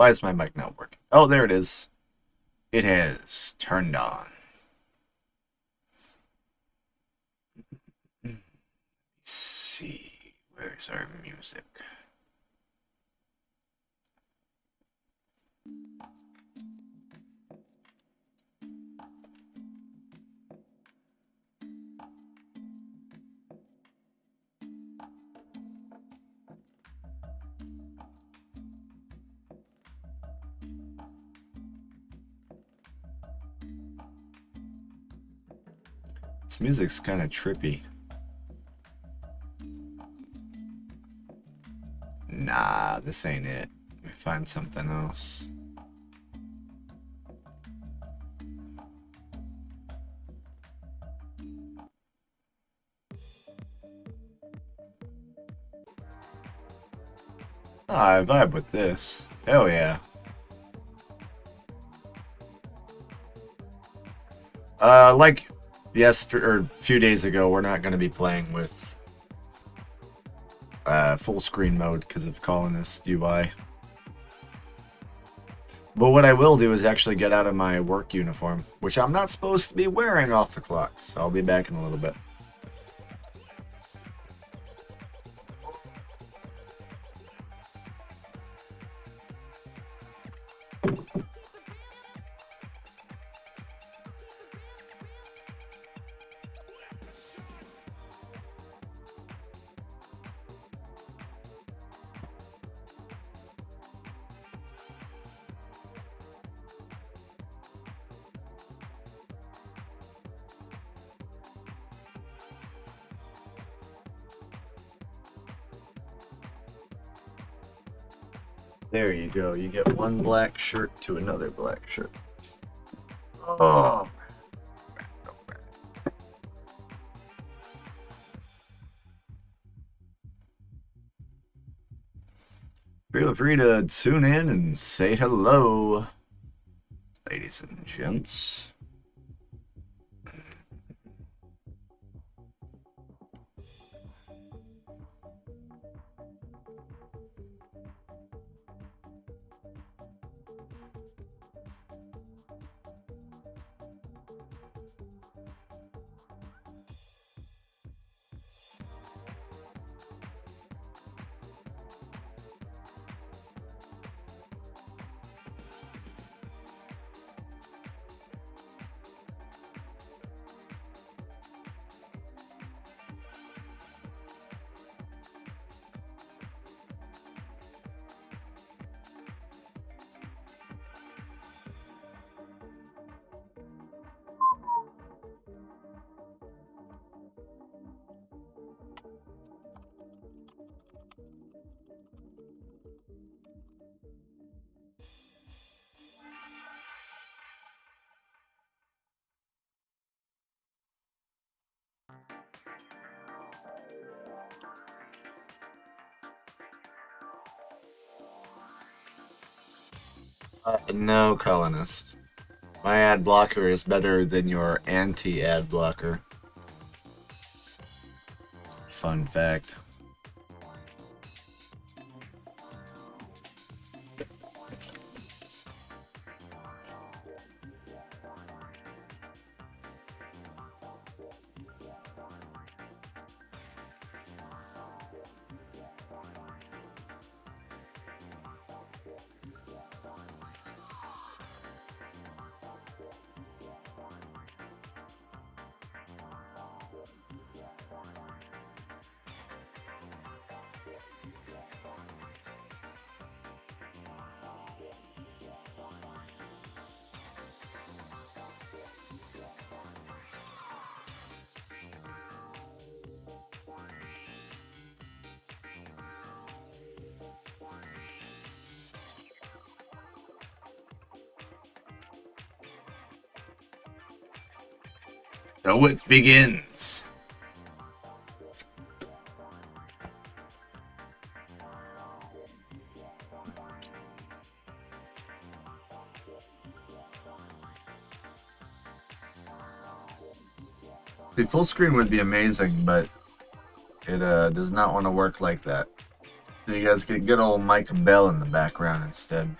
Why is my mic not working? Oh, there it is. It has turned on. Let's see. Where's our music? This music's kind of trippy. Nah, this ain't it. Let me find something else. I vibe with this. Hell yeah. Like or a few days ago, we're not going to be playing with full screen mode because of Colonist UI. But what I will do is actually get out of my work uniform, which I'm not supposed to be wearing off the clock, so I'll be back in a little bit. There you go. You get one black shirt to another black shirt. Oh. Feel free to tune in and say hello, ladies and gents. No, Colonist. My ad blocker is better than your anti-ad blocker. Fun fact. So it begins. The full screen would be amazing, but it does not want to work like that. So you guys get good old Mike Bell in the background instead.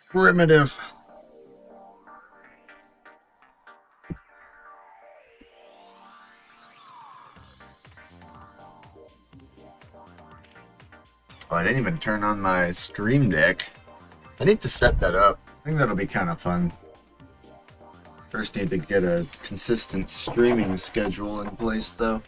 Primitive. Oh, I didn't even turn on my stream deck. I need to set that up. I think that'll be kind of fun. First need to get a consistent streaming schedule in place, though.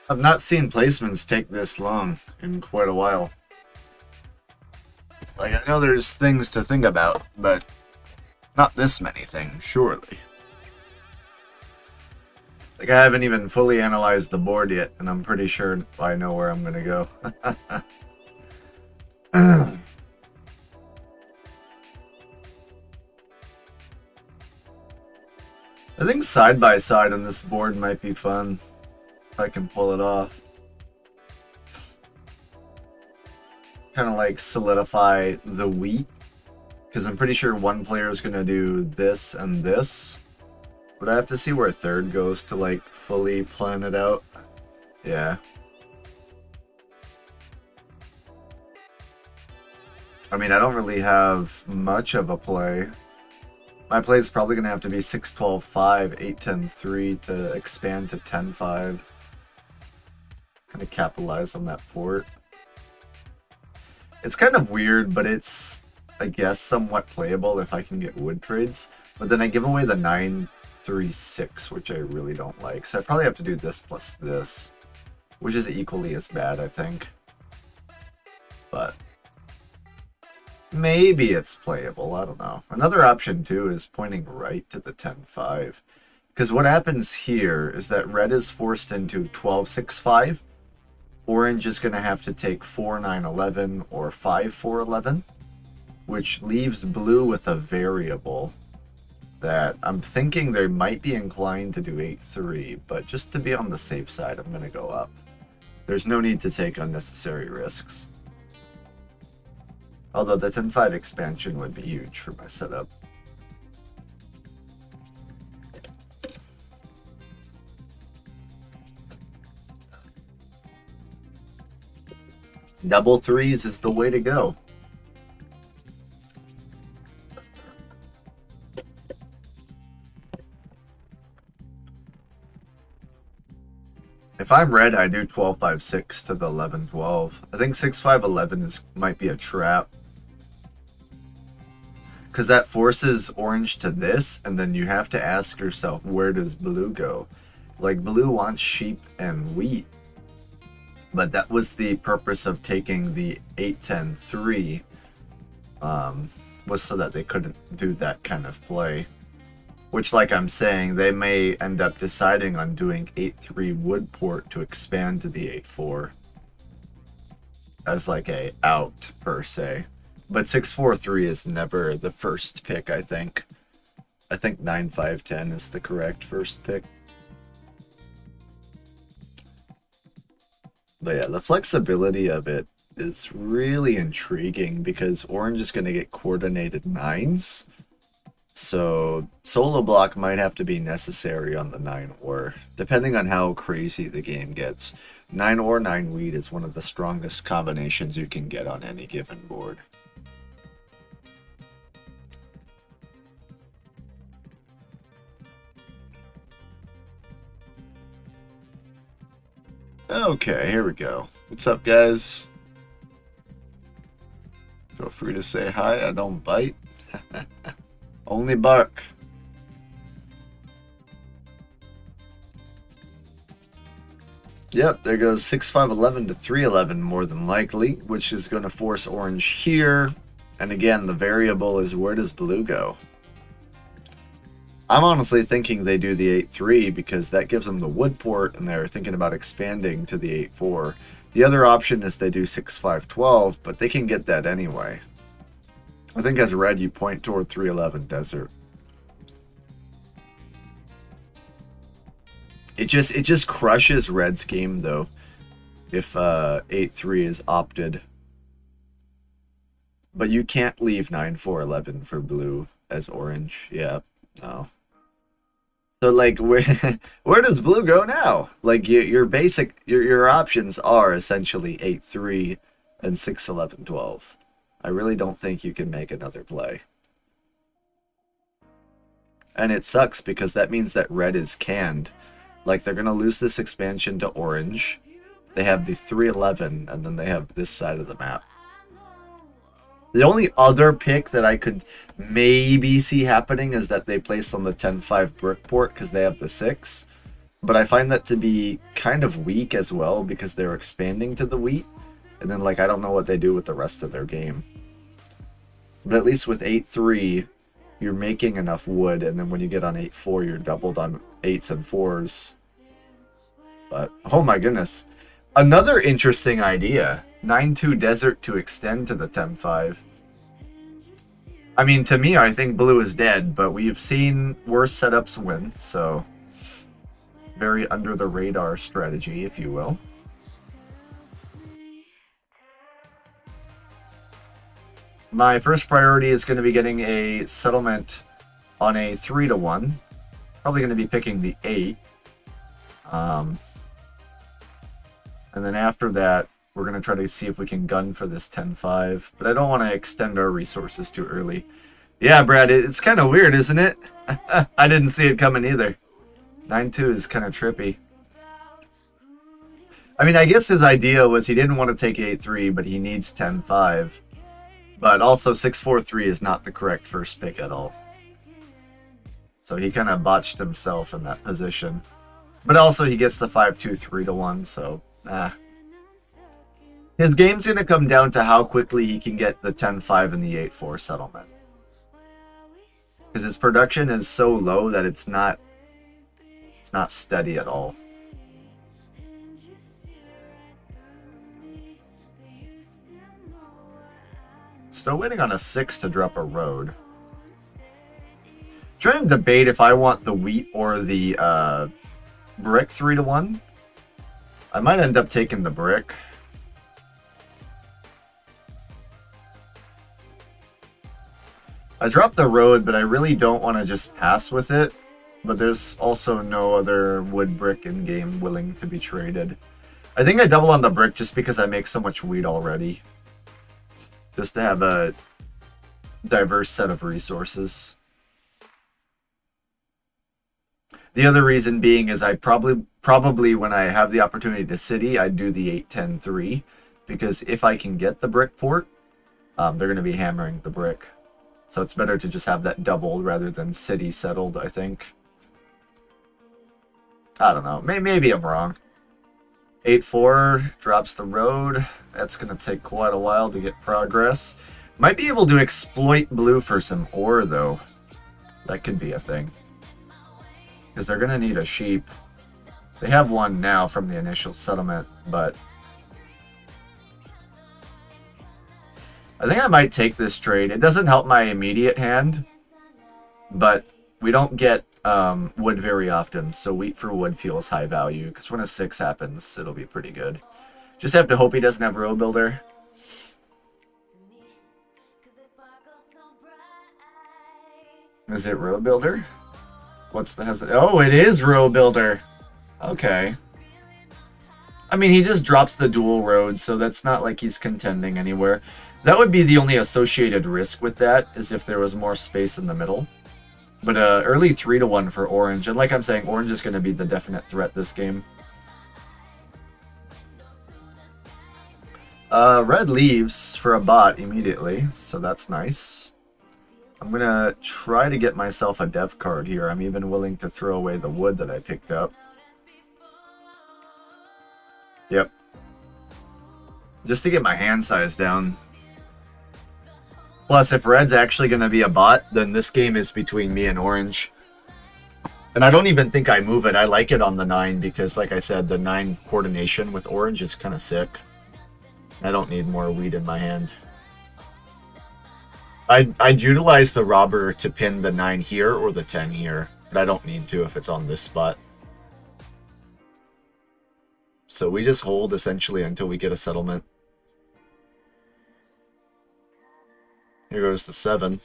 I've not seen placements take this long in quite a while. Like, I know there's things to think about, but not this many things, surely. Like, I haven't even fully analyzed the board yet, and I'm pretty sure I know where I'm gonna go. I think side by side on this board might be fun, if I can pull it off. Kind of like solidify the wheat, because I'm pretty sure one player is going to do this and this. But I have to see where third goes to like fully plan it out. Yeah. I mean, I don't really have much of a play. My play is probably going to have to be 6-12-5, 8-10-3 to expand to 10-5. Kind of capitalize on that port. It's kind of weird, but it's, I guess, somewhat playable if I can get wood trades. But then I give away the 9-3-6, which I really don't like. So I probably have to do this plus this, which is equally as bad, I think. But maybe it's playable. I don't know. Another option too is pointing right to the 10-5. Because what happens here is that red is forced into 12-6-5. Orange is going to have to take 4-9-11 or 5-4-11, which leaves blue with a variable that I'm thinking they might be inclined to do 8-3, but just to be on the safe side, I'm going to go up. There's no need to take unnecessary risks. Although the 10-5 expansion would be huge for my setup. Double threes is the way to go. If I'm red, I do 12-5-6 to the 11-12. I think 6-5-11 might be a trap. Because that forces orange to this, and then you have to ask yourself, where does blue go? Like, blue wants sheep and wheat. But that was the purpose of taking the 8-10-3, was so that they couldn't do that kind of play. Which, like I'm saying, they may end up deciding on doing 8-3 wood port to expand to the 8-4 as like a out, per se. But 6-4-3 is never the first pick, I think. I think 9-5-10 is the correct first pick. But yeah, the flexibility of it is really intriguing because orange is going to get coordinated 9s. So solo block might have to be necessary on the 9-or, depending on how crazy the game gets. 9-or, 9-wheat is one of the strongest combinations you can get on any given board. Okay, here we go. What's up, guys? Feel free to say hi. I don't bite. Only bark. Yep, there goes 6-5-11 to 3-11 more than likely, which is going to force orange here. And again, the variable is where does blue go? I'm honestly thinking they do the 8-3 because that gives them the wood port and they're thinking about expanding to the 8-4. The other option is they do 6-5-12, but they can get that anyway. I think as red, you point toward 3-11 desert. It just crushes red's game though, if 8-3 is opted. But you can't leave 9-4-11 for blue as orange. Yeah, no. So like, where does blue go now? Like your basic your options are essentially 8-3 and 6-11-12. I really don't think you can make another play. And it sucks because that means that red is canned. Like, they're going to lose this expansion to orange. They have the 3-11, and then they have this side of the map. The only other pick that I could maybe see happening is that they place on the 10-5 brick port because they have the 6. But I find that to be kind of weak as well because they're expanding to the wheat. And then, like, I don't know what they do with the rest of their game. But at least with 8-3, you're making enough wood, and then when you get on 8-4, you're doubled on 8s and 4s. But, oh my goodness. Another interesting idea. 9-2 desert to extend to the 10-5. I mean, to me, I think blue is dead, but we've seen worse setups win, so... very under-the-radar strategy, if you will. My first priority is going to be getting a settlement on a 3-1. Probably going to be picking the 8. And then after that, we're going to try to see if we can gun for this 10-5. But I don't want to extend our resources too early. Yeah, Brad, it's kind of weird, isn't it? I didn't see it coming either. 9-2 is kind of trippy. I mean, I guess his idea was he didn't want to take 8-3, but he needs 10-5. But also 6-4-3 is not the correct first pick at all. So he kind of botched himself in that position. But also he gets the 5-2 3-1, so His game's going to come down to how quickly he can get the 10-5 and the 8-4 settlement. Because his production is so low that it's not steady at all. Still waiting on a 6 to drop a road. Trying to debate if I want the wheat or the brick 3-1. I might end up taking the brick. I dropped the road, but I really don't want to just pass with it. But there's also no other wood brick in game willing to be traded. I think I double on the brick just because I make so much wheat already. Just to have a diverse set of resources. The other reason being is I probably when I have the opportunity to city, I'd do the 8-10-3. Because if I can get the brick port, they're going to be hammering the brick. So it's better to just have that doubled rather than city settled, I think. I don't know. Maybe I'm wrong. 8-4 drops the road. That's going to take quite a while to get progress. Might be able to exploit blue for some ore, though. That could be a thing. Because they're going to need a sheep. They have one now from the initial settlement, but... I think I might take this trade. It doesn't help my immediate hand, but we don't get wood very often, so wheat for wood feels high value, because when a 6 happens, it'll be pretty good. Just have to hope he doesn't have row builder. Is it row builder? What's the hesitant? Oh, it is row builder. Okay. I mean, he just drops the dual roads, so that's not like he's contending anywhere. That would be the only associated risk with that, is if there was more space in the middle. But early 3-1 for orange, and like I'm saying, orange is going to be the definite threat this game. Red leaves for a bot immediately, so that's nice. I'm going to try to get myself a dev card here. I'm even willing to throw away the wood that I picked up. Yep. Just to get my hand size down. Plus, if red's actually going to be a bot, then this game is between me and orange. And I don't even think I move it. I like it on the 9 because, like I said, the 9 coordination with orange is kind of sick. I don't need more wheat in my hand. I'd utilize the robber to pin the 9 here or the 10 here, but I don't need to if it's on this spot. So we just hold essentially until we get a settlement. Here goes the 7.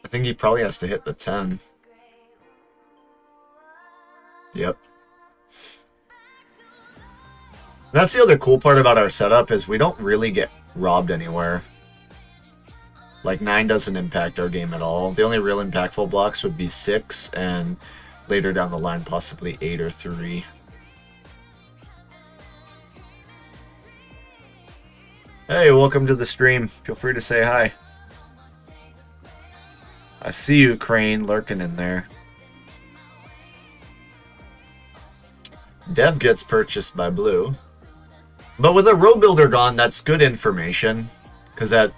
I think he probably has to hit the 10. Yep. That's the other cool part about our setup is we don't really get robbed anywhere. Like 9 doesn't impact our game at all. The only real impactful blocks would be 6 and later down the line possibly 8 or 3. Hey, welcome to the stream. Feel free to say hi. I see you, Crane, lurking in there. Dev gets purchased by blue. But with a row builder gone, that's good information. Because that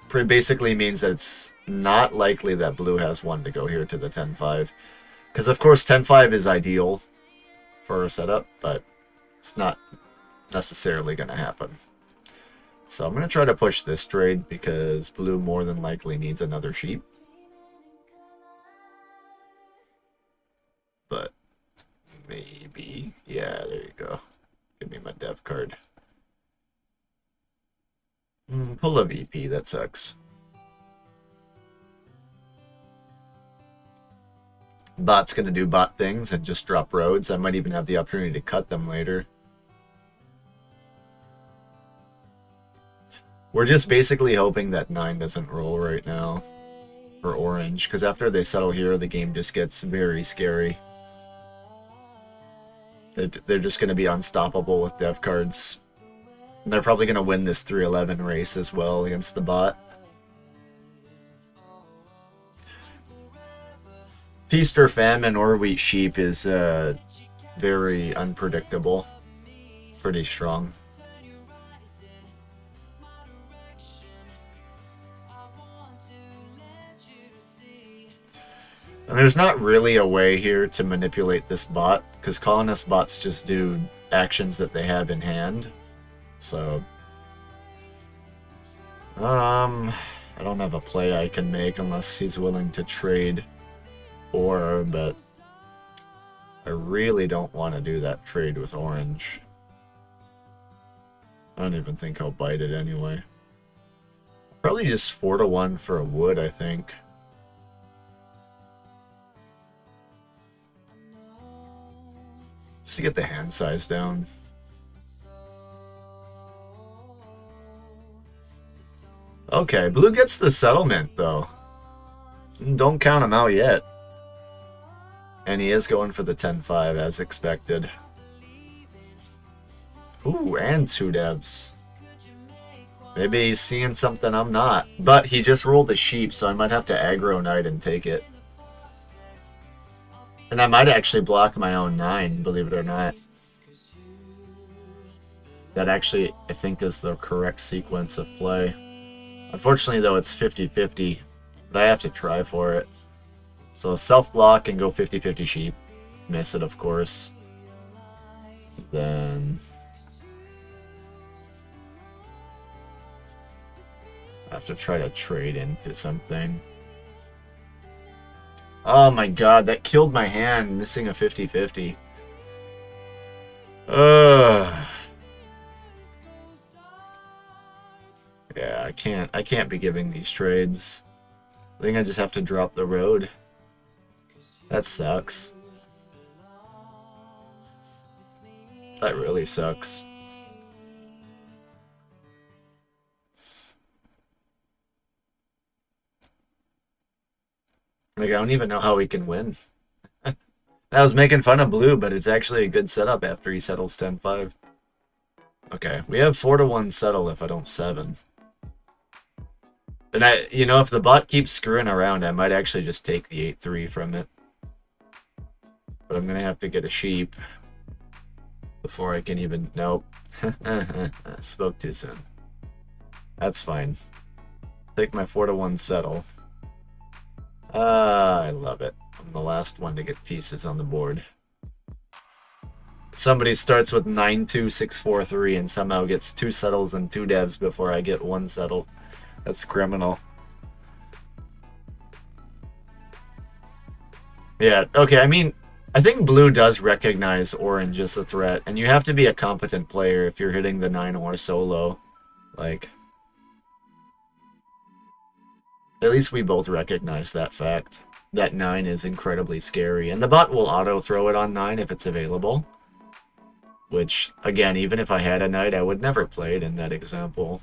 basically means that it's not likely that blue has one to go here to the 10-5. Because of course 10-5 is ideal for a setup, but it's not necessarily going to happen. So I'm going to try to push this trade because blue more than likely needs another sheep. But maybe, yeah, there you go. Give me my dev card. Pull a VP, that sucks. Bot's going to do bot things and just drop roads. I might even have the opportunity to cut them later. We're just basically hoping that 9 doesn't roll right now for orange, because after they settle here, the game just gets very scary. They're just going to be unstoppable with dev cards. And they're probably going to win this 3-11 race as well against the bot. Feast or famine or wheat sheep is very unpredictable. pretty strong. And there's not really a way here to manipulate this bot, because colonist bots just do actions that they have in hand. So, I don't have a play I can make unless he's willing to trade ore, but I really don't want to do that trade with orange. I don't even think I'll bite it anyway. Probably just 4-1 for a wood, I think. Just to get the hand size down. Okay, blue gets the settlement, though. Don't count him out yet. And he is going for the 10-5, as expected. Ooh, and 2 devs. Maybe he's seeing something I'm not. But he just rolled a sheep, so I might have to aggro knight and take it. And I might actually block my own 9, believe it or not. That actually, I think, is the correct sequence of play. Unfortunately, though, it's 50-50. But I have to try for it. So self-block and go 50-50 sheep. Miss it, of course. Then I have to try to trade into something. Oh my god, that killed my hand, missing a 50-50. Yeah, I can't be giving these trades. I think I just have to drop the road. That sucks. That really sucks. Like, I don't even know how we can win. I was making fun of blue, but it's actually a good setup after he settles 10-5. Okay, we have 4-1 settle if I don't 7. And you know, if the bot keeps screwing around, I might actually just take the 8-3 from it. But I'm gonna have to get a sheep before I can even... Nope. Spoke too soon. That's fine. Take my 4-1 settle. I love it. I'm the last one to get pieces on the board. Somebody starts with 9-2-6-4-3 and somehow gets 2 settles and 2 devs before I get 1 settle. That's criminal. Yeah, okay, I mean, I think blue does recognize orange as a threat, and you have to be a competent player if you're hitting the 9 ore solo. Like, at least we both recognize that fact. That 9 is incredibly scary, and the bot will auto-throw it on 9 if it's available. Which, again, even if I had a knight, I would never play it in that example.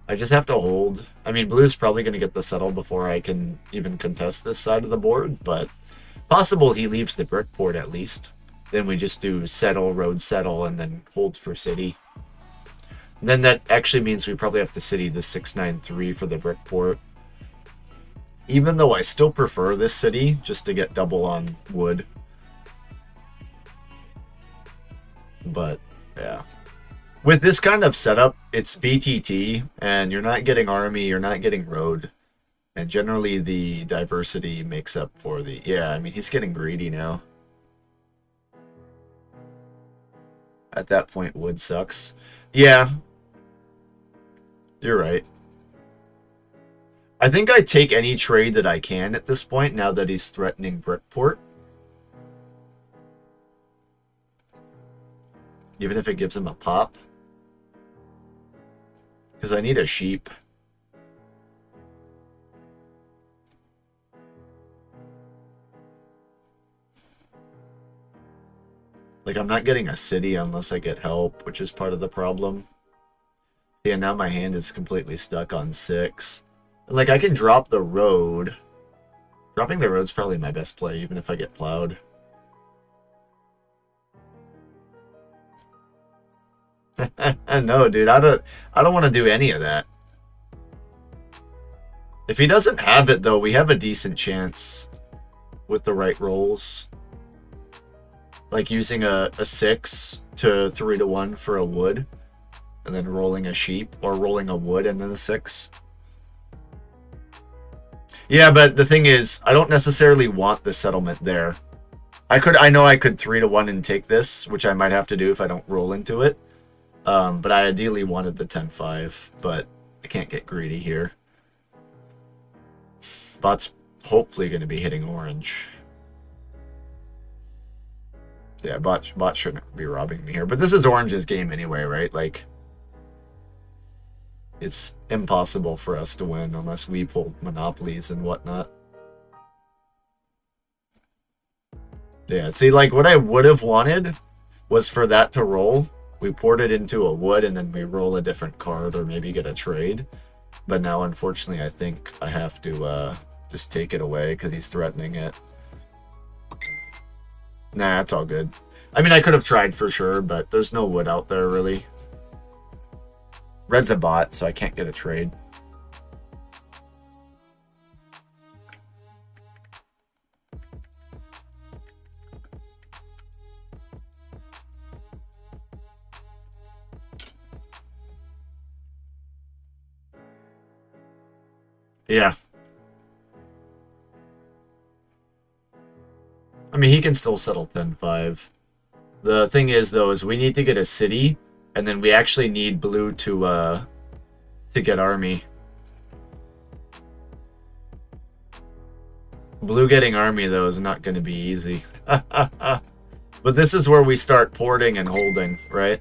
I just have to hold. I mean, blue's probably going to get the settle before I can even contest this side of the board, but possible he leaves the brick port at least. Then we just do settle, road settle, and then hold for city. Then that actually means we probably have to city the 6-9-3 for the brick port. Even though I still prefer this city, just to get double on wood. But, yeah. With this kind of setup, it's BTT, and you're not getting army, you're not getting road. And generally the diversity makes up for the... Yeah, I mean, he's getting greedy now. At that point, wood sucks. Yeah. You're right. I think I take any trade that I can at this point, now that he's threatening Brickport. Even if it gives him a pop. Because I need a sheep. Like, I'm not getting a city unless I get help, which is part of the problem. See, and now my hand is completely stuck on 6. Like, I can drop the road. Dropping the road's probably my best play, even if I get plowed. No, dude, I don't want to do any of that. If he doesn't have it, though, we have a decent chance with the right rolls. Like using a 6 to 3-1 for a wood, and then rolling a sheep, or rolling a wood and then a 6. Yeah, but the thing is, I don't necessarily want the settlement there. I know I could 3-1 and take this, which I might have to do if I don't roll into it. But I ideally wanted the 10-5, but I can't get greedy here. Bot's hopefully going to be hitting orange. Yeah, bot shouldn't be robbing me here. But this is orange's game anyway, right? Like, it's impossible for us to win unless we pull monopolies and whatnot. Yeah, see, like, what I would have wanted was for that to roll. We poured it into a wood, and then we roll a different card or maybe get a trade. But now, unfortunately, I think I have to just take it away because he's threatening it. Nah, it's all good. I mean, I could have tried for sure, but there's no wood out there, really. Red's a bot, so I can't get a trade. Yeah. I mean, he can still settle 10-5. The thing is, though, is we need to get a city, and then we actually need blue to get army. Blue getting army, though, is not going to be easy. But this is where we start porting and holding, right?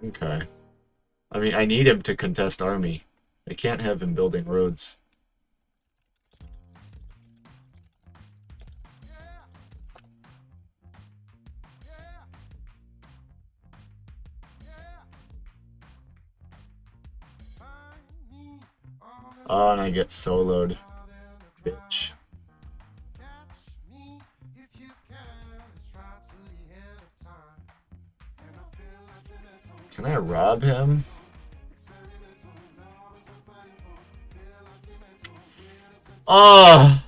Okay. I mean, I need him to contest army. I can't have him building roads. Oh, and I get soloed. Bitch. Can I rob him? Oh!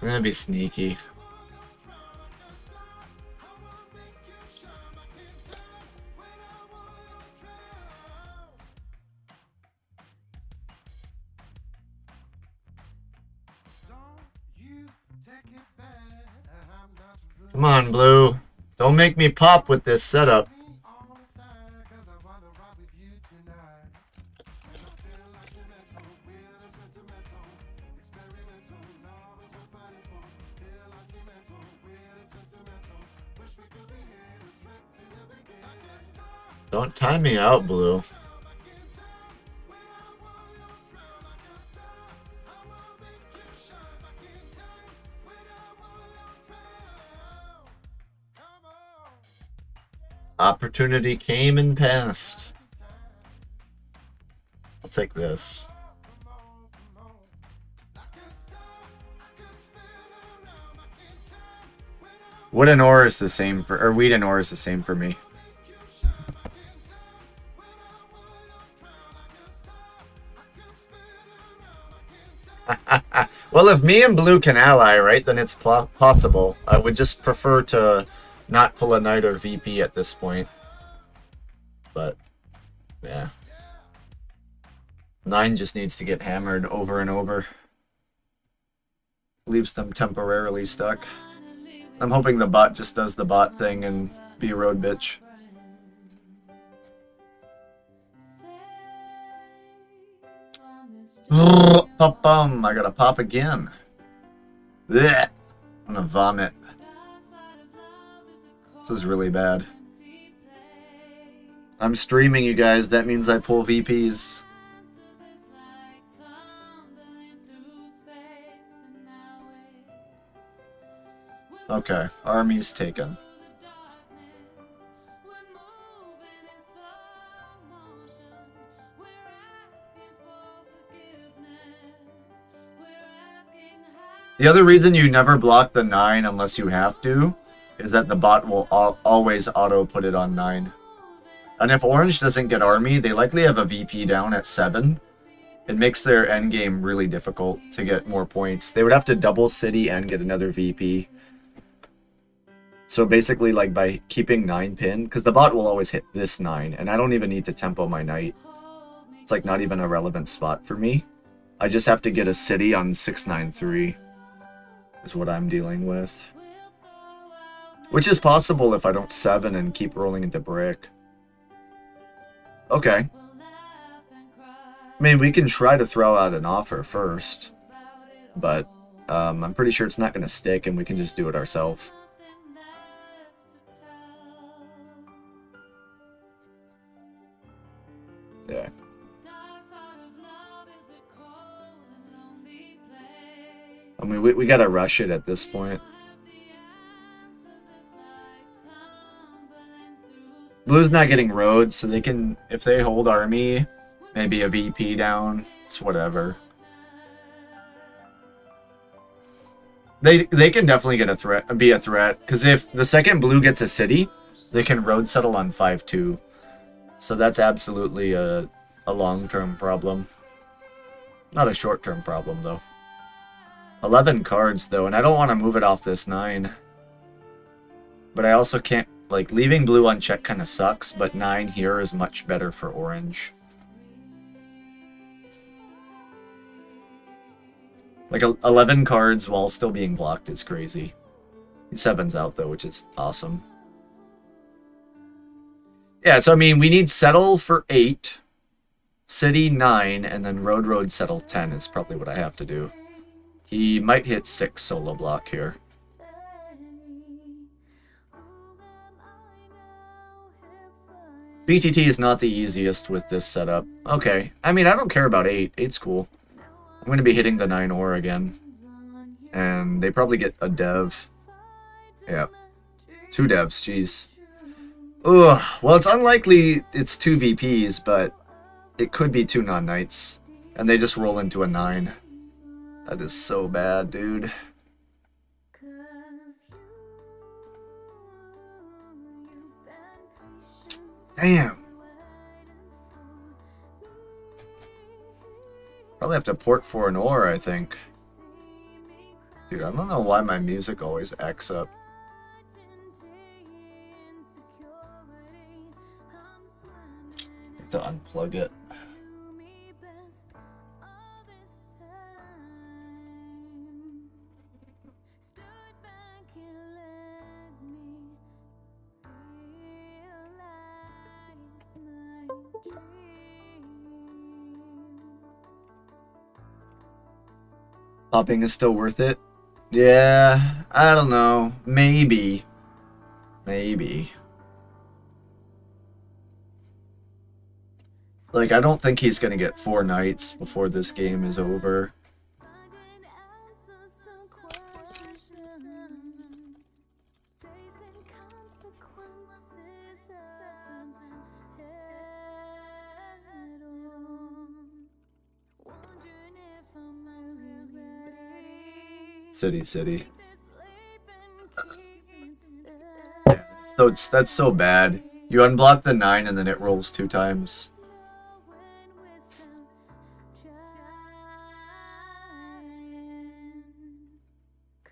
I'm gonna be sneaky. Come on, Blue. Don't make me pop with this setup. Don't time me out, Blue. Opportunity came and passed. I'll take this. Wood and ore is the same for, or wheat and ore is the same for me. Well, if me and Blue can ally, right, then it's possible. I would just prefer to not pull a knight or VP at this point. But, yeah. 9 just needs to get hammered over and over. Leaves them temporarily stuck. I'm hoping the bot just does the bot thing and be a road bitch. Pop bum, I gotta pop again. Blech. I'm gonna vomit. This is really bad. I'm streaming, you guys. That means I pull VPs. Okay, army's taken. The other reason you never block the 9 unless you have to is that the bot will always auto put it on 9. And if orange doesn't get army, they likely have a VP down at 7. It makes their endgame really difficult to get more points. They would have to double city and get another VP. So basically, like, by keeping 9 pinned, because the bot will always hit this 9, and I don't even need to tempo my knight. It's like not even a relevant spot for me. I just have to get a city on 693 is what I'm dealing with. Which is possible if I don't 7 and keep rolling into brick. Okay. I mean, we can try to throw out an offer first, but I'm pretty sure it's not going to stick and we can just do it ourselves. Yeah. I mean, we gotta rush it at this point. Blue's not getting roads, so they can, if they hold army, maybe a VP down, it's whatever. They can definitely get a threat, be a threat, because if the second blue gets a city, they can road settle on 5-2. So that's absolutely a long-term problem. Not a short-term problem, though. 11 cards, though, and I don't want to move it off this 9. But I also can't, like, leaving blue unchecked kind of sucks, but 9 here is much better for orange. Like, 11 cards while still being blocked is crazy. 7's out, though, which is awesome. Yeah, so, I mean, we need settle for 8, city 9, and then road settle 10 is probably what I have to do. He might hit 6 solo block here. BTT is not the easiest with this setup. Okay, I mean, I don't care about 8. 8's cool. I'm going to be hitting the 9 ore again. And they probably get a dev. Yeah. 2 devs, jeez. Ugh, well, it's unlikely it's 2 VPs, but it could be 2 non-knights. And they just roll into a 9. That is so bad, dude. Damn. Probably have to port for an ore, I think. Dude, I don't know why my music always acts up. Need to unplug it. Popping is still worth it? Yeah, I don't know. Maybe. Maybe. Like, I don't think he's gonna get 4 knights before this game is over. City. Yeah, so that's so bad. You unblock the 9 and then it rolls 2 times.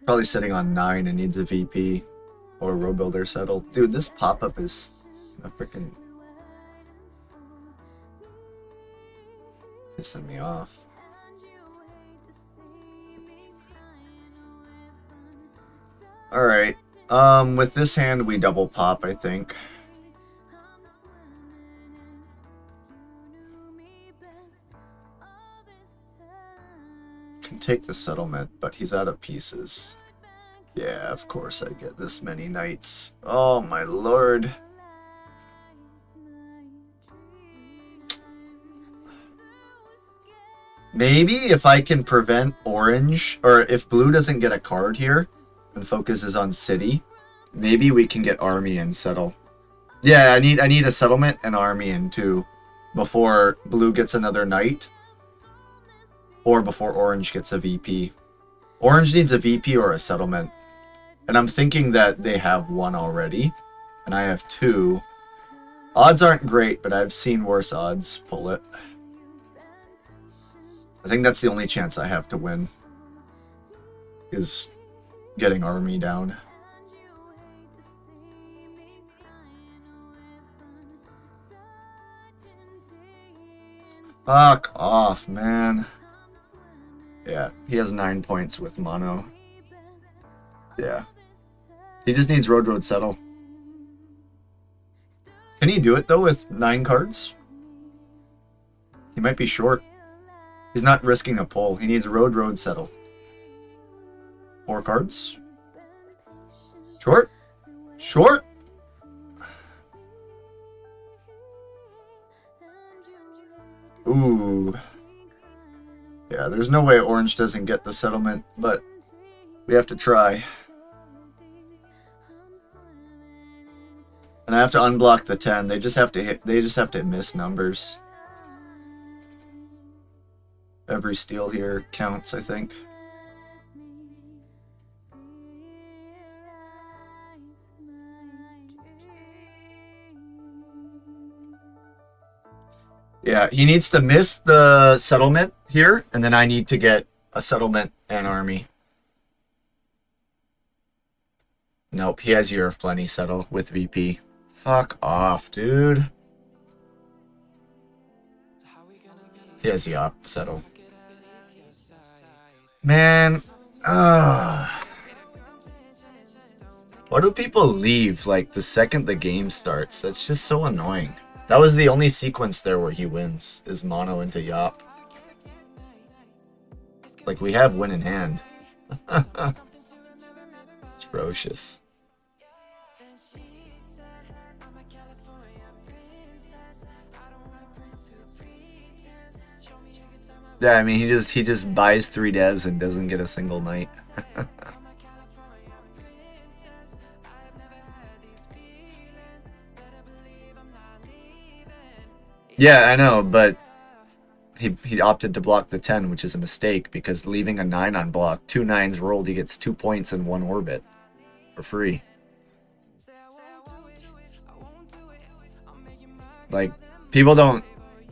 Probably sitting on 9 and needs a VP or row builder settle. Dude, this pop-up is a freaking pissing me off. Alright, with this hand we double pop, I think. Can take the settlement, but he's out of pieces. Yeah, of course I get this many knights. Oh my lord. Maybe if I can prevent orange, or if blue doesn't get a card here, and focuses on city, maybe we can get army and settle. Yeah, I need a settlement and army in too, before blue gets another knight, or before orange gets a VP, Orange needs a VP or a settlement. And I'm thinking that they have one already. And I have two. Odds aren't great, but I've seen worse odds pull it. I think that's the only chance I have to win. Is getting army down. Fuck off, man. Yeah, he has 9 points with mono. Yeah. He just needs road settle. Can he do it though with 9 cards? He might be short. He's not risking a pull. He needs road settle. 4 cards. Short. Short. Ooh. Yeah, there's no way Orange doesn't get the settlement, but we have to try. And I have to unblock the 10. They just have to hit, they just have to miss numbers. Every steal here counts, I think. Yeah, he needs to miss the settlement here, and then I need to get a settlement and army. Nope, he has Year of Plenty settle with VP. Fuck off, dude. He has Yop settle. Man, why do people leave like the second the game starts? That's just so annoying. That was the only sequence there where he wins, is mono into Yop. Like, we have win in hand. It's ferocious. Yeah, I mean, he just buys 3 devs and doesn't get a single night. Yeah, I know, but he opted to block the 10, which is a mistake, because leaving a 9 on block, 2 9s rolled, he gets 2 points in 1 orbit for free. Like, people don't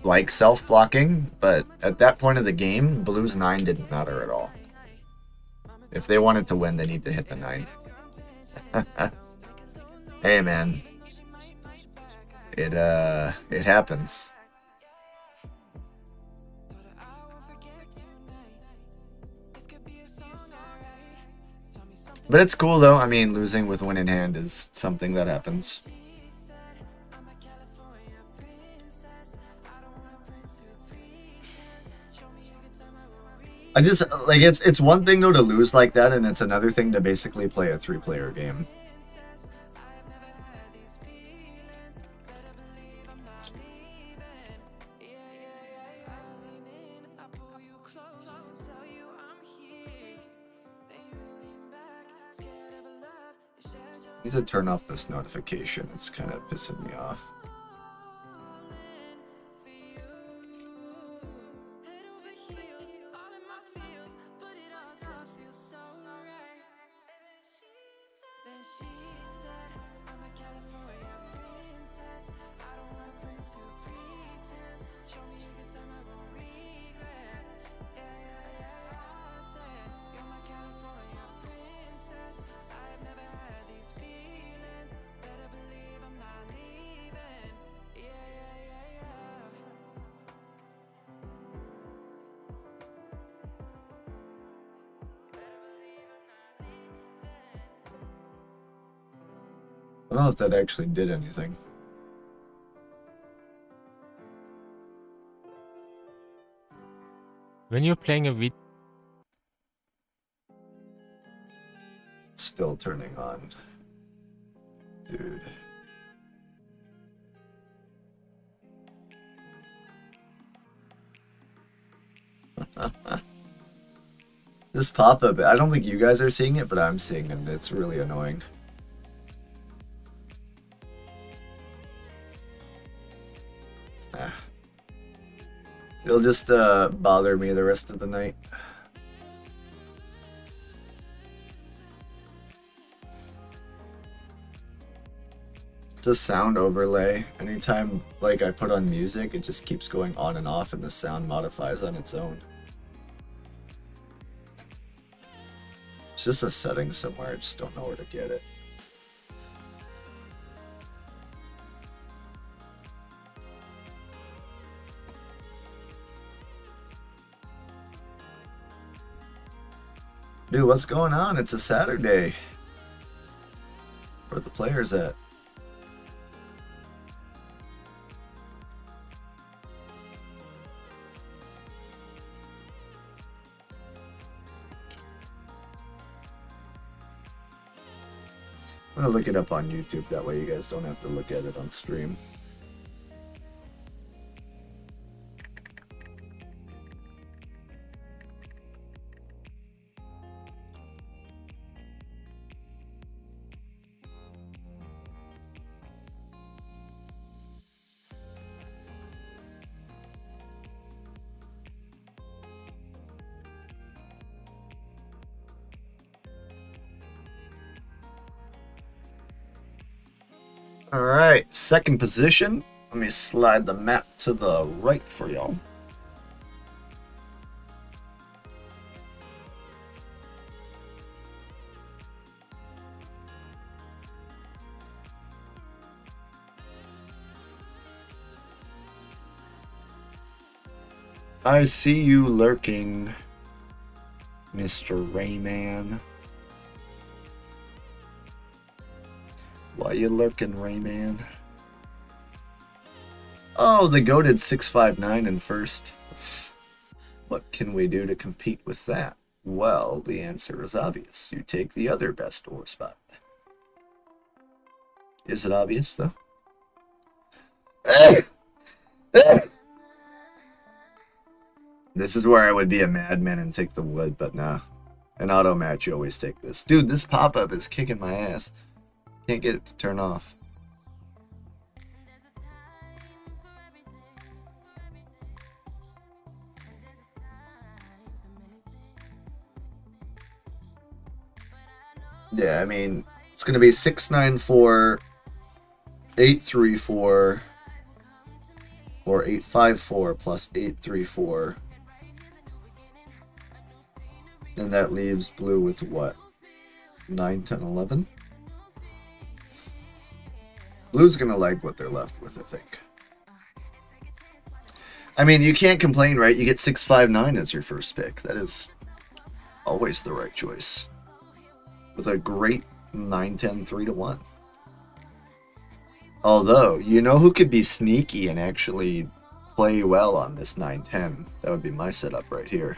like self-blocking, but at that point of the game, Blue's 9 didn't matter at all. If they wanted to win, they need to hit the 9. Hey, man. It happens. But it's cool though. I mean, losing with win in hand is something that happens. I just like it's one thing though to lose like that, and it's another thing to basically play a 3-player game. I need to turn off this notification. It's kind of pissing me off. I don't know if that actually did anything. When you're playing a video, It's still turning on. Dude. This pop-up, I don't think you guys are seeing it, but I'm seeing it, and it's really annoying. It'll just bother me the rest of the night. It's a sound overlay. Anytime like I put on music, it just keeps going on and off and the sound modifies on its own. It's just a setting somewhere, I just don't know where to get it. Dude, what's going on? It's a Saturday. Where are the players at? I'm gonna look it up on YouTube, that way you guys don't have to look at it on stream. Alright, second position. Let me slide the map to the right for y'all. I see you lurking, Mr. Rayman. Why you lurking, Rayman? Oh, the goated 659 in first. What can we do to compete with that? Well, the answer is obvious. You take the other best ore spot. Is it obvious, though? This is where I would be a madman and take the wood, but nah. An auto match, you always take this. Dude, this pop-up is kicking my ass. Can't get it to turn off. Yeah, I mean, it's going to be 694, 834, or 854 plus 834. And that leaves blue with what? 9, 10, 11? Blue's gonna like what they're left with, I think. I mean, you can't complain, right? You get 659 as your first pick. That is always the right choice. With a great 9, 10, 3 to 1. Although, you know who could be sneaky and actually play well on this 9, 10? That would be my setup right here.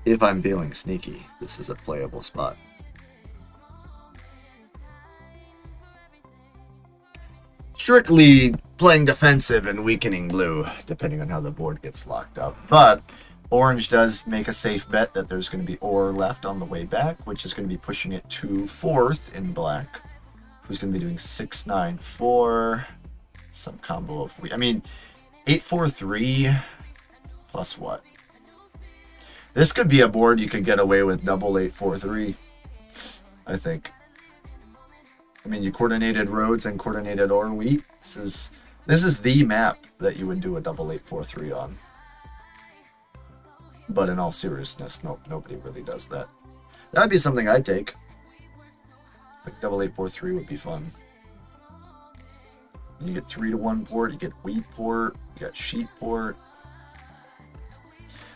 If I'm feeling sneaky, this is a playable spot. Strictly playing defensive and weakening blue, depending on how the board gets locked up. But orange does make a safe bet that there's going to be ore left on the way back, which is going to be pushing it to fourth in black. Who's going to be doing 6, 9, 4, some combo of... I mean, 8, 4, 3, plus what? This could be a board you could get away with double 8, 4, 3, I think. I mean, you coordinated roads and coordinated ore wheat. This is the map that you would do a double 8, 4, 3 on. But in all seriousness, nope, nobody really does that. That'd be something I'd take. Like double 8, 4, 3 would be fun. You get 3 to 1 port, you get wheat port, you got sheep port.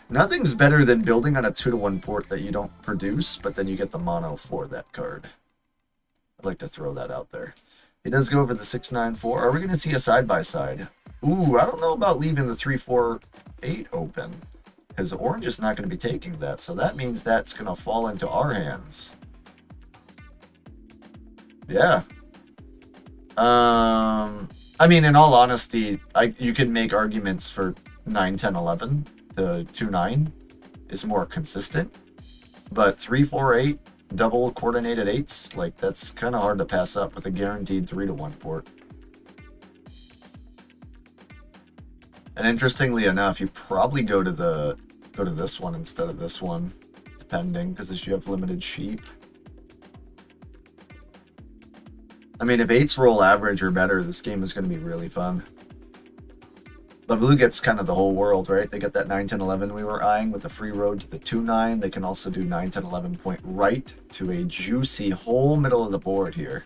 Nothing's better than building on a 2 to 1 port that you don't produce, but then you get the mono for that card. I'd like to throw that out there. He does go over the 6, 9, 4. Are we going to see a side-by-side? Ooh, I don't know about leaving the 3, 4, 8 open. Because orange is not going to be taking that. So that means that's going to fall into our hands. Yeah. I mean, in all honesty, you can make arguments for 9, 10, 11. The 2, 9 is more consistent. But 3, 4, 8... double coordinated 8s, like that's kind of hard to pass up with a guaranteed 3 to 1 port. And interestingly enough, you probably go to this one instead of this one, depending, because you have limited sheep. I mean, if 8s roll average or better, this game is going to be really fun. But blue gets kind of the whole world, right? They get that 9, 10, 11 we were eyeing with the free road to the 2-9. They can also do 9, 10, 11 point right to a juicy whole middle of the board here.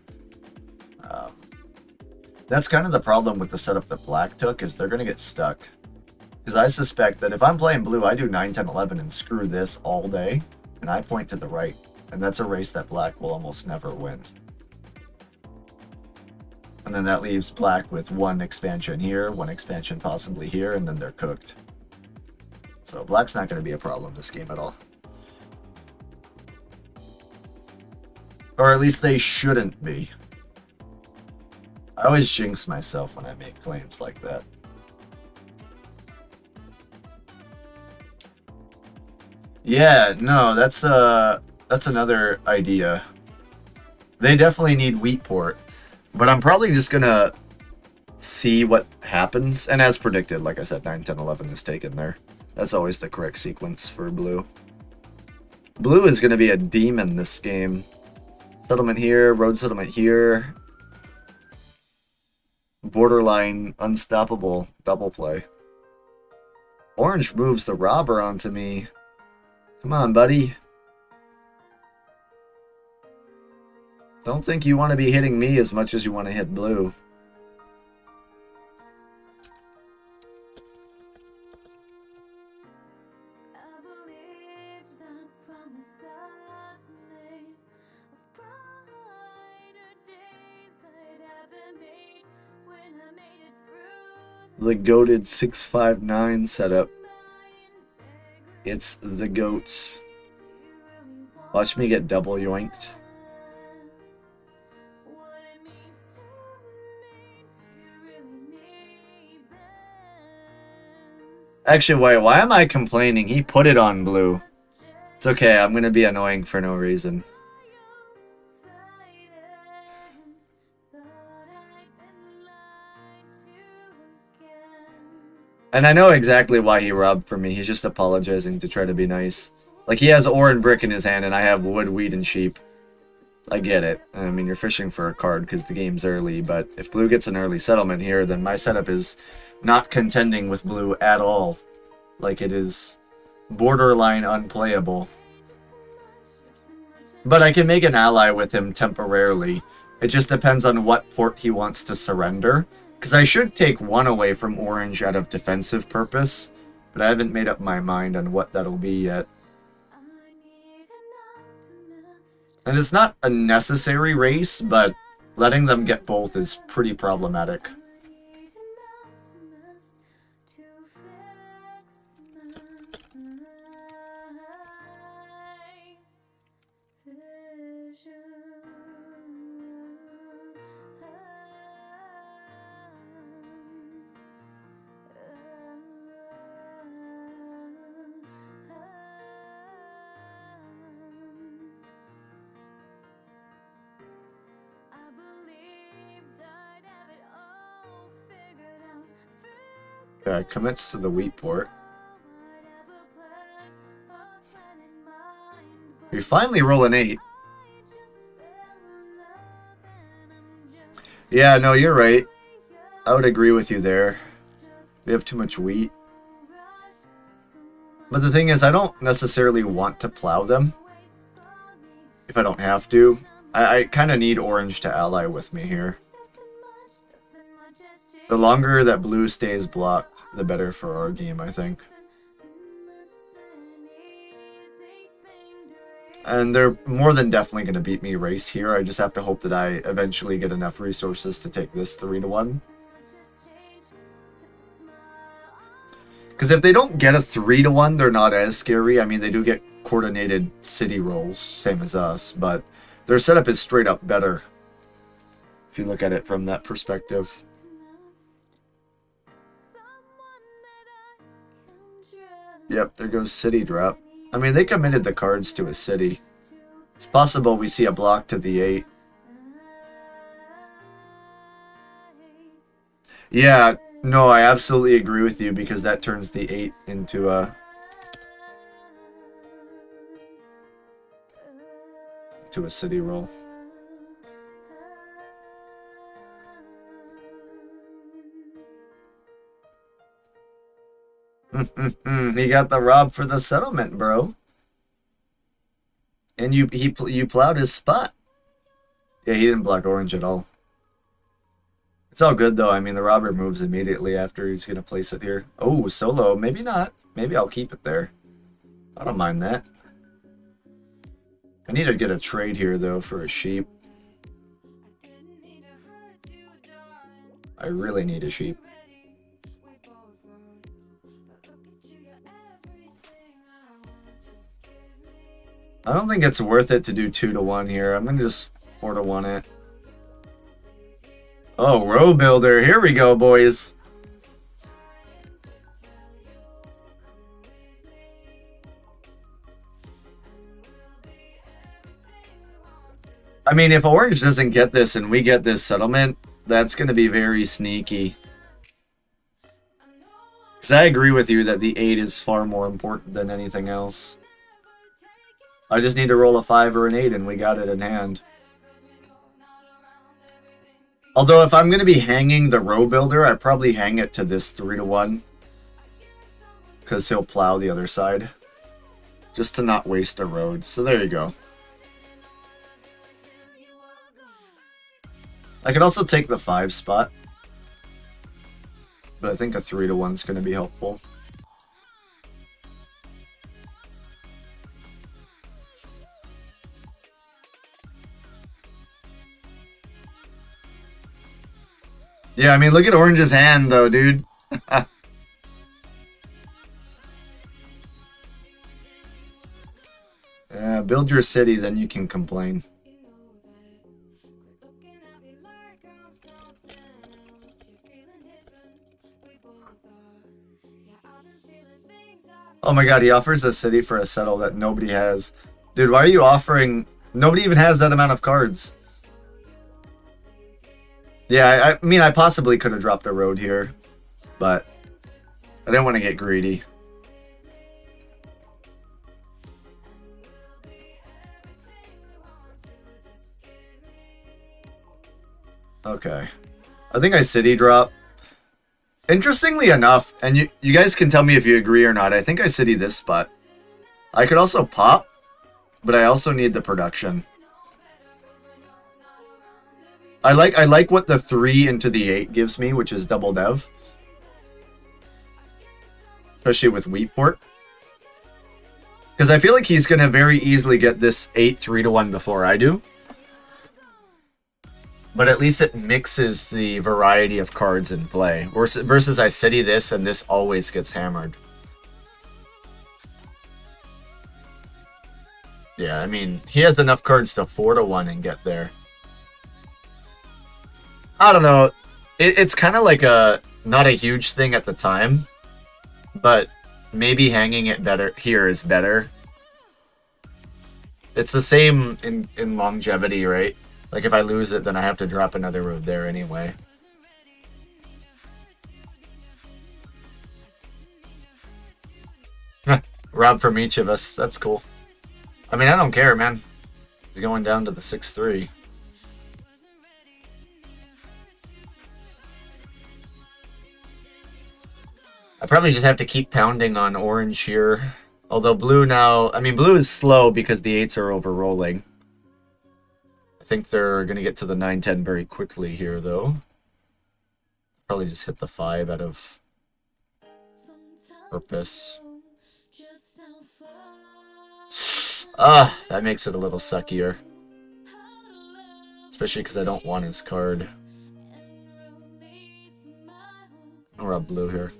That's kind of the problem with the setup that black took, is they're going to get stuck. Because I suspect that if I'm playing blue, I do 9, 10, 11 and screw this all day, and I point to the right. And that's a race that black will almost never win. And then that leaves black with one expansion here, one expansion possibly here, and then they're cooked. So black's not going to be a problem this game at all. Or at least they shouldn't be. I always jinx myself when I make claims like that. Yeah, no, that's another idea. They definitely need wheat port, but I'm probably just gonna see what happens. And as predicted, like I said, 9, 10, 11 is taken there. That's always the correct sequence for blue. Blue is gonna be a demon this game. Settlement here, road settlement here. Borderline unstoppable double play. Orange moves the robber onto me. Come on, buddy. Don't think you want to be hitting me as much as you want to hit blue. The goated 659 setup. It's the goats. Watch me get double yoinked. Actually, wait, why am I complaining? He put it on blue. It's okay, I'm gonna be annoying for no reason. And I know exactly why he robbed for me. He's just apologizing to try to be nice. Like, he has ore and brick in his hand, and I have wood, wheat, and sheep. I get it. I mean, you're fishing for a card because the game's early, but if blue gets an early settlement here, then my setup is not contending with blue at all. Like, it is borderline unplayable. But I can make an ally with him temporarily. It just depends on what port he wants to surrender. Because I should take one away from orange out of defensive purpose, but I haven't made up my mind on what that'll be yet. And it's not a necessary race, but letting them get both is pretty problematic. Commits to the wheat port. We finally roll an 8. Yeah, no, you're right. I would agree with you there. We have too much wheat. But the thing is, I don't necessarily want to plow them if I don't have to. I kind of need orange to ally with me here. The longer that blue stays blocked, the better for our game, I think. And they're more than definitely going to beat me race here. I just have to hope that I eventually get enough resources to take this 3-1. Because if they don't get a 3-1, they're not as scary. I mean, they do get coordinated city rolls, same as us, but their setup is straight up better if you look at it from that perspective. Yep, there goes city drop. I mean, they committed the cards to a city. It's possible we see a block to the 8. Yeah, no, I absolutely agree with you because that turns the 8 into a city roll. He got the rob for the settlement, bro. And you plowed his spot. Yeah, he didn't block orange at all. It's all good though. I mean, the robber moves immediately after he's gonna place it here. Oh, solo. Maybe not. Maybe I'll keep it there. I don't mind that. I need to get a trade here though for a sheep. I really need a sheep. I don't think it's worth it to do 2-to-1 here. I'm gonna just 4-to-1 it. Oh, row builder. Here we go, boys. I mean, if orange doesn't get this and we get this settlement, that's going to be very sneaky. Because I agree with you that the 8 is far more important than anything else. I just need to roll a 5 or an 8 and we got it in hand. Although if I'm going to be hanging the row builder, I probably hang it to this 3-to-1. Because he'll plow the other side. Just to not waste a road. So there you go. I could also take the 5 spot. But I think a 3-to-1 is going to be helpful. Yeah, I mean, look at orange's hand, though, dude. Build your city, then you can complain. Oh my god, he offers a city for a settle that nobody has. Dude, why are you offering... Nobody even has that amount of cards. Yeah, I mean, I possibly could have dropped a road here, but I didn't want to get greedy. Okay. I think I city drop. Interestingly enough, and you guys can tell me if you agree or not, I think I city this spot. I could also pop, but I also need the production. I like what the 3 into the 8 gives me, which is double dev. Especially with Wheatport. Because I feel like he's going to very easily get this 8 3-to-1 before I do. But at least it mixes the variety of cards in play. Versus I city this and this always gets hammered. Yeah, I mean, he has enough cards to 4-to-1 and get there. I don't know. It's kind of like not a huge thing at the time. But maybe hanging it better here is better. It's the same in longevity, right? Like, if I lose it, then I have to drop another road there anyway. Rob from each of us. That's cool. I mean, I don't care, man. He's going down to the 6-3. I probably just have to keep pounding on orange here. Although blue now... I mean, blue is slow because the 8s are over-rolling. I think they're going to get to the 9-10 very quickly here, though. Probably just hit the 5 out of purpose. That makes it a little suckier. Especially because I don't want his card. I'll rub blue here.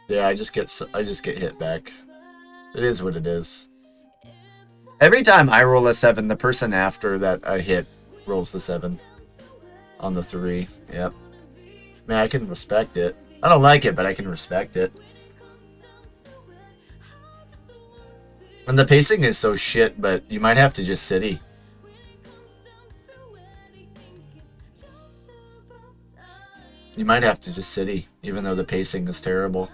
Yeah, I just get hit back. It is what it is. Every time I roll a 7, the person after that I hit rolls the 7 on the 3. Yep. Man, I can respect it. I don't like it, but I can respect it. And the pacing is so shit, but you might have to just city. You might have to just city, even though the pacing is terrible.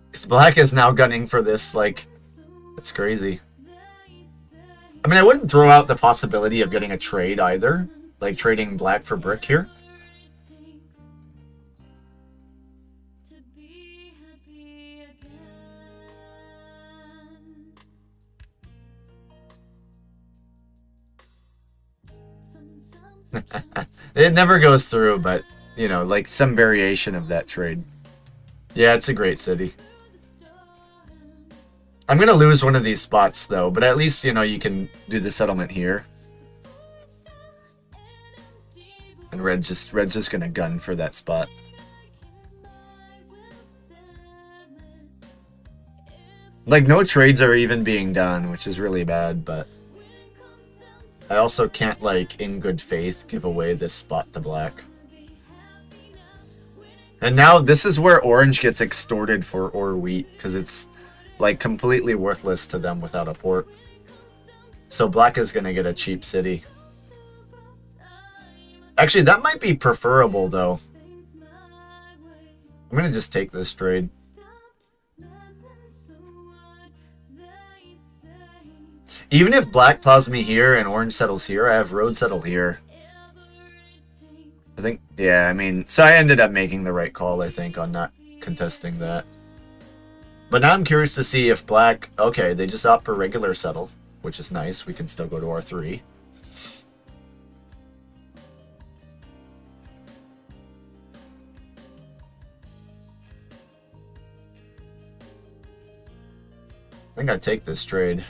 Because black is now gunning for this, like, it's crazy. I mean, I wouldn't throw out the possibility of getting a trade either, like trading black for brick here. It never goes through, but, you know, like some variation of that trade. Yeah, it's a great city. I'm going to lose one of these spots, though, but at least, you know, you can do the settlement here. And red's just going to gun for that spot. Like, no trades are even being done, which is really bad, but I also can't, like, in good faith, give away this spot to black. And now this is where orange gets extorted for or wheat, because it's, like, completely worthless to them without a port. So black is going to get a cheap city. Actually, that might be preferable, though. I'm going to just take this trade. Even if black plows me here and orange settles here, I have road settle here. I think, yeah, I mean, so I ended up making the right call, I think, on not contesting that. But now I'm curious to see if black, okay, they just opt for regular settle, which is nice. We can still go to R3. I think I take this trade.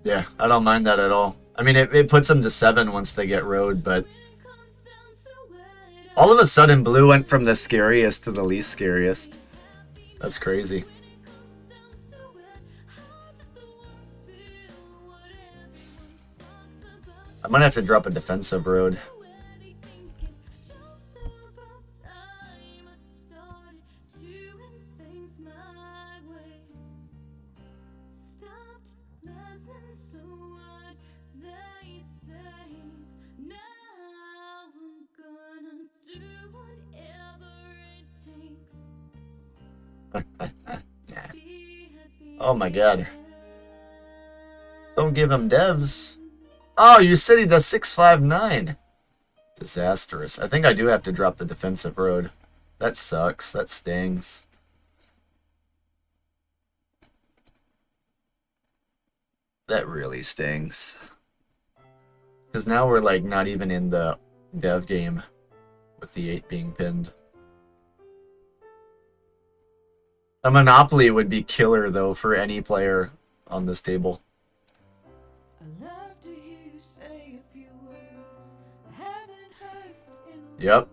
Yeah, I don't mind that at all. I mean, it puts them to 7 once they get road, but all of a sudden blue went from the scariest to the least scariest. That's crazy. I might have to drop a defensive road. Oh my god. Don't give him devs. Oh, you said he does 659. Disastrous. I think I do have to drop the defensive road. That sucks. That stings. That really stings. Because now we're like not even in the dev game with the 8 being pinned. A monopoly would be killer, though, for any player on this table. Yep.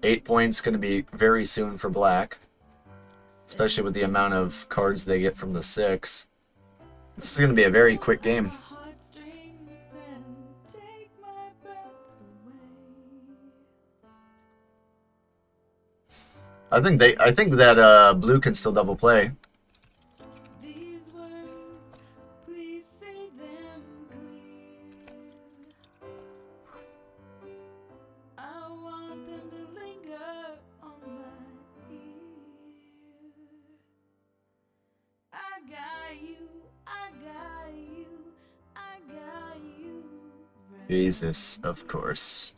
8 points going to be very soon for black. Especially with the amount of cards they get from the 6. This is going to be a very quick game. I think that blue can still double play. Jesus, of course.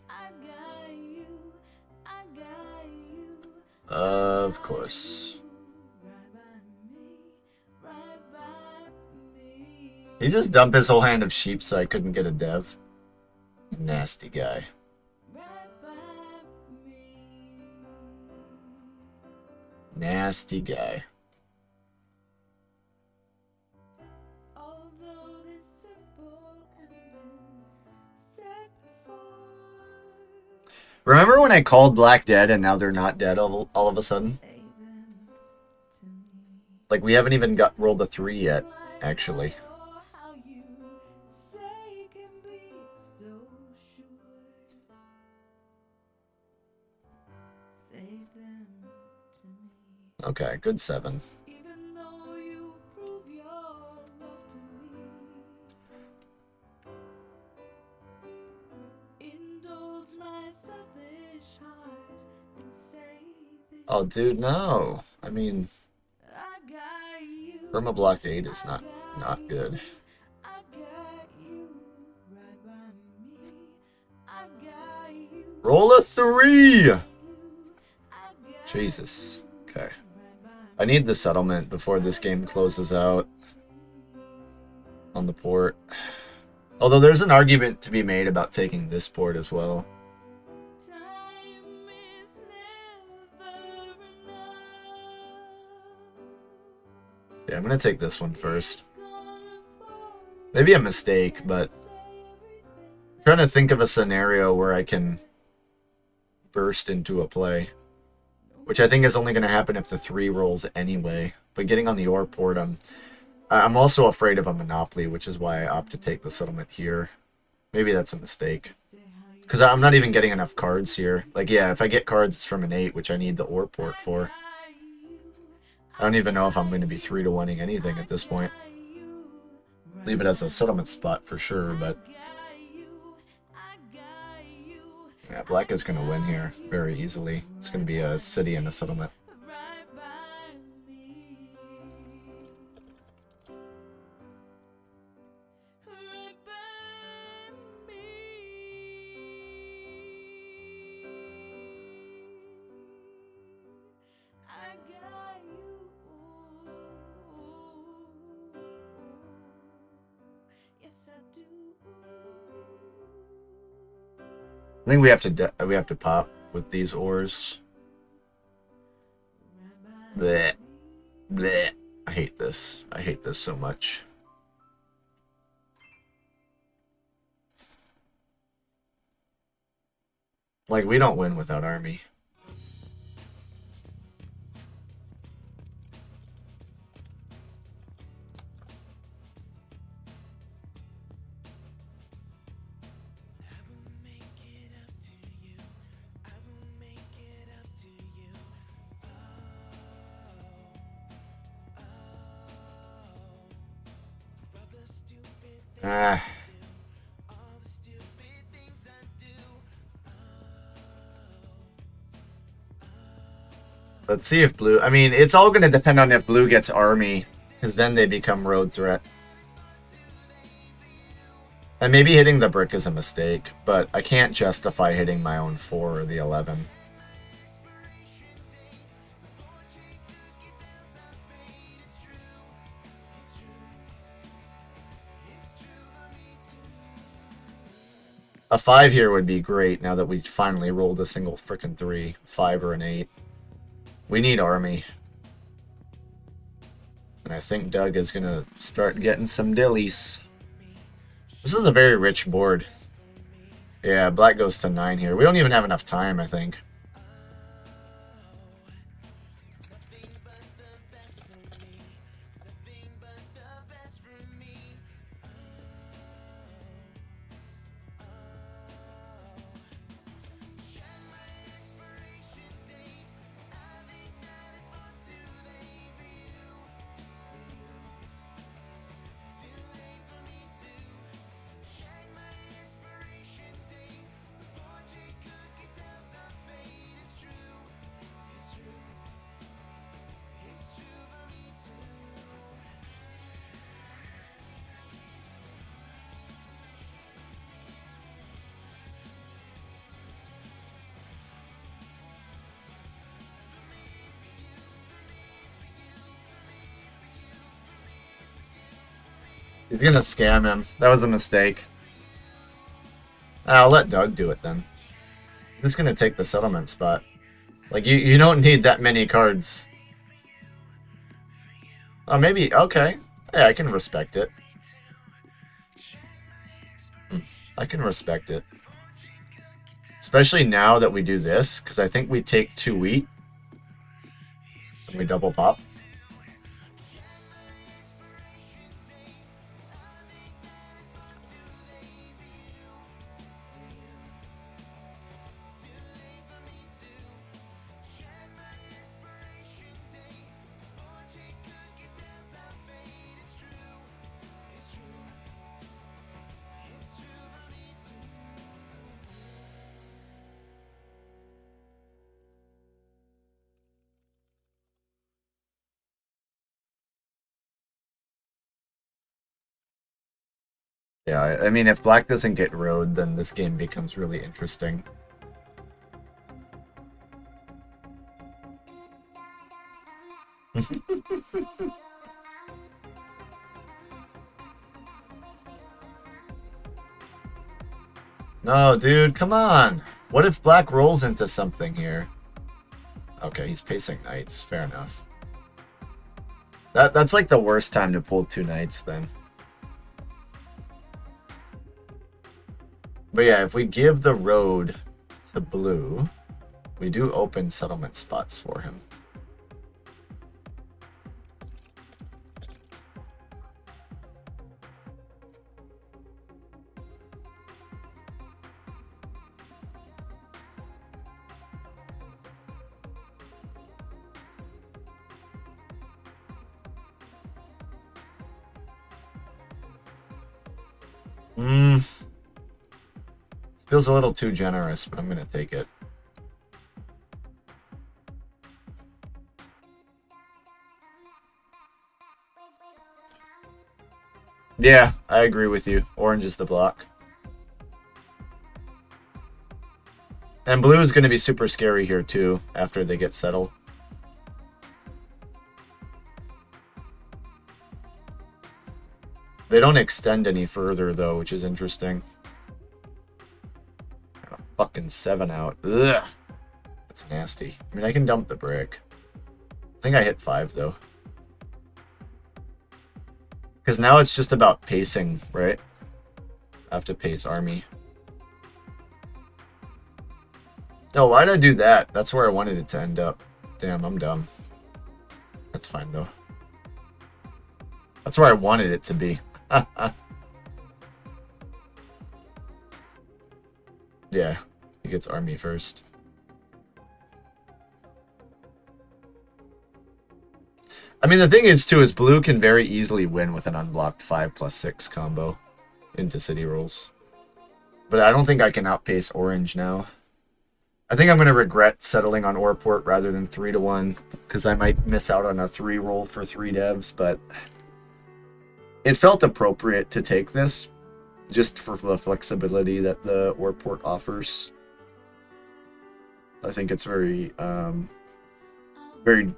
Of course. He just dumped his whole hand of sheep so I couldn't get a dev. Nasty guy. Nasty guy. Remember when I called black dead and now they're not dead all of a sudden? Like, we haven't even rolled a 3 yet, actually. Okay, good 7. Oh, dude, no. I mean, Irma blocked 8 is not good. Roll a 3! Jesus. Okay. I need the settlement before this game closes out on the port. Although there's an argument to be made about taking this port as well. Yeah, I'm gonna take this one first. Maybe a mistake, but I'm trying to think of a scenario where I can burst into a play, which I think is only going to happen if the 3 rolls anyway. But getting on the ore port, I'm also afraid of a monopoly, which is why I opt to take the settlement here. Maybe that's a mistake, because I'm not even getting enough cards here. Like, yeah, if I get cards, it's from an 8, which I need the ore port for. I don't even know if I'm going to be 3-1ing anything at this point. Leave it as a settlement spot for sure, but yeah, black is going to win here very easily. It's going to be a city and a settlement. I think we have to pop with these ores. Blech. Blech. I hate this. I hate this so much. Like, we don't win without army. Let's see if blue... I mean, it's all going to depend on if blue gets army, because then they become road threat. And maybe hitting the brick is a mistake, but I can't justify hitting my own 4 or the 11. A 5 here would be great now that we finally rolled a single frickin' 3. 5 or an 8. We need army. And I think Doug is going to start getting some dillies. This is a very rich board. Yeah, black goes to 9 here. We don't even have enough time, I think. He's gonna scam him. That was a mistake. I'll let Doug do it then. He's just gonna take the settlement spot. Like, you don't need that many cards. Oh, maybe, okay. Yeah, I can respect it. I can respect it. Especially now that we do this, because I think we take 2 wheat. And we double pop. Yeah, I mean, if black doesn't get road, then this game becomes really interesting. No, dude, come on. What if black rolls into something here? Okay, he's pacing knights. Fair enough. That's like the worst time to pull 2 knights then. But yeah, if we give the road to blue, we do open settlement spots for him. Feels a little too generous, but I'm gonna take it. Yeah, I agree with you. Orange is the block. And blue is going to be super scary here too, after they get settled. They don't extend any further though, which is interesting. Got a fucking 7 out. Ugh. That's nasty. I mean, I can dump the brick. I think I hit 5 though. Because now it's just about pacing, right? I have to pace army. No, why'd I do that? That's where I wanted it to end up. Damn, I'm dumb. That's fine though. That's where I wanted it to be. Yeah, he gets army first. I mean, the thing is, too, is blue can very easily win with an unblocked 5+6 combo into city rolls. But I don't think I can outpace orange now. I think I'm going to regret settling on Orport rather than 3-1, because I might miss out on a 3 roll for 3 devs, but it felt appropriate to take this, just for the flexibility that the Orport offers. I think it's very, very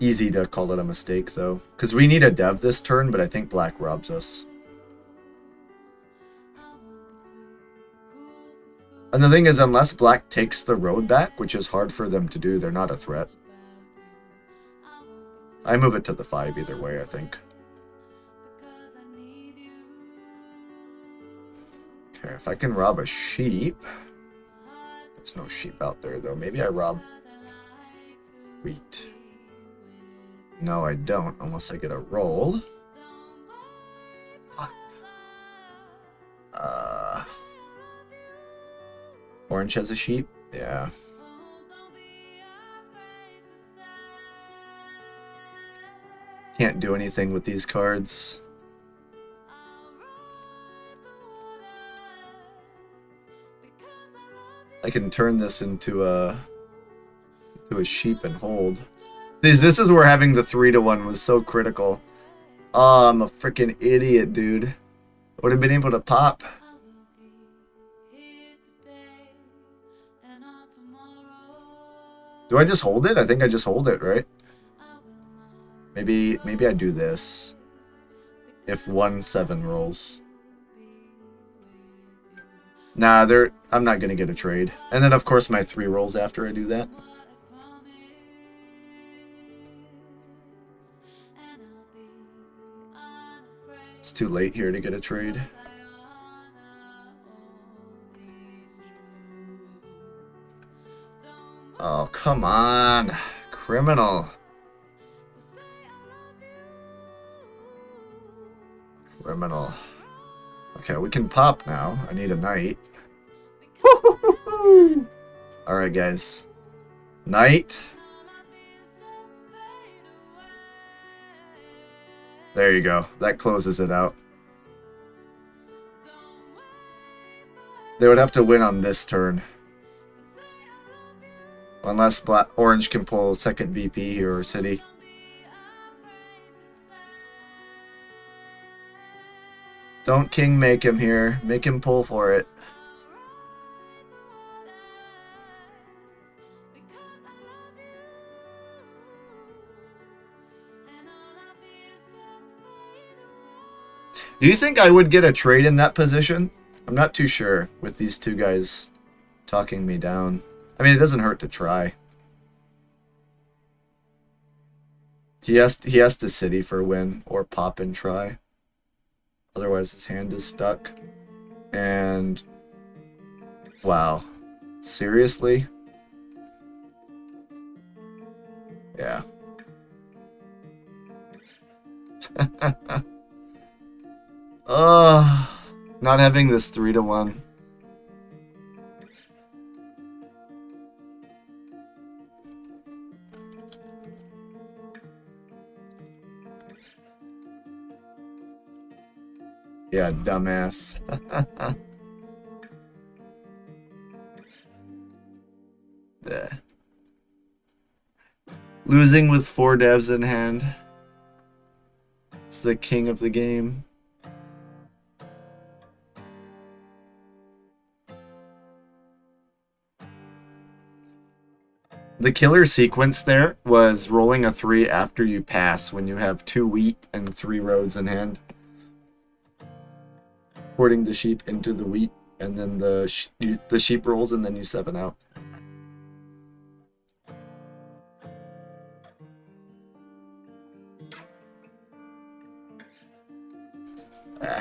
easy to call it a mistake, though. Because we need a dev this turn, but I think black robs us. And the thing is, unless black takes the road back, which is hard for them to do, they're not a threat. I move it to the 5 either way, I think. Okay, if I can rob a sheep... There's no sheep out there, though. Maybe I rob wheat. No, I don't, unless I get a roll. Fuck. Orange has a sheep? Yeah. Can't do anything with these cards. I can turn this into a sheep and hold. This is where having the 3-1 was so critical. Oh, I'm a freaking idiot, dude. Would have been able to pop. Do I just hold it? I think I just hold it, right? Maybe I do this. If 1-7 rolls. Nah, I'm not gonna get a trade. And then of course my 3 rolls after I do that. It's too late here to get a trade. Oh, come on. Criminal. Criminal. Okay, we can pop now. I need a knight. Alright, guys. Knight. There you go. That closes it out. They would have to win on this turn. Unless orange can pull second VP here or city. Don't king make him here. Make him pull for it. Do you think I would get a trade in that position? I'm not too sure with these two guys talking me down. I mean, it doesn't hurt to try. He has to city for win or pop and try. Otherwise his hand is stuck. And wow. Seriously? Yeah. Not having this 3-1. Yeah, dumbass. Yeah. Losing with 4 devs in hand. It's the king of the game. The killer sequence there was rolling a 3 after you pass when you have 2 wheat and 3 roads in hand. Porting the sheep into the wheat, and then the sheep rolls, and then you 7 out.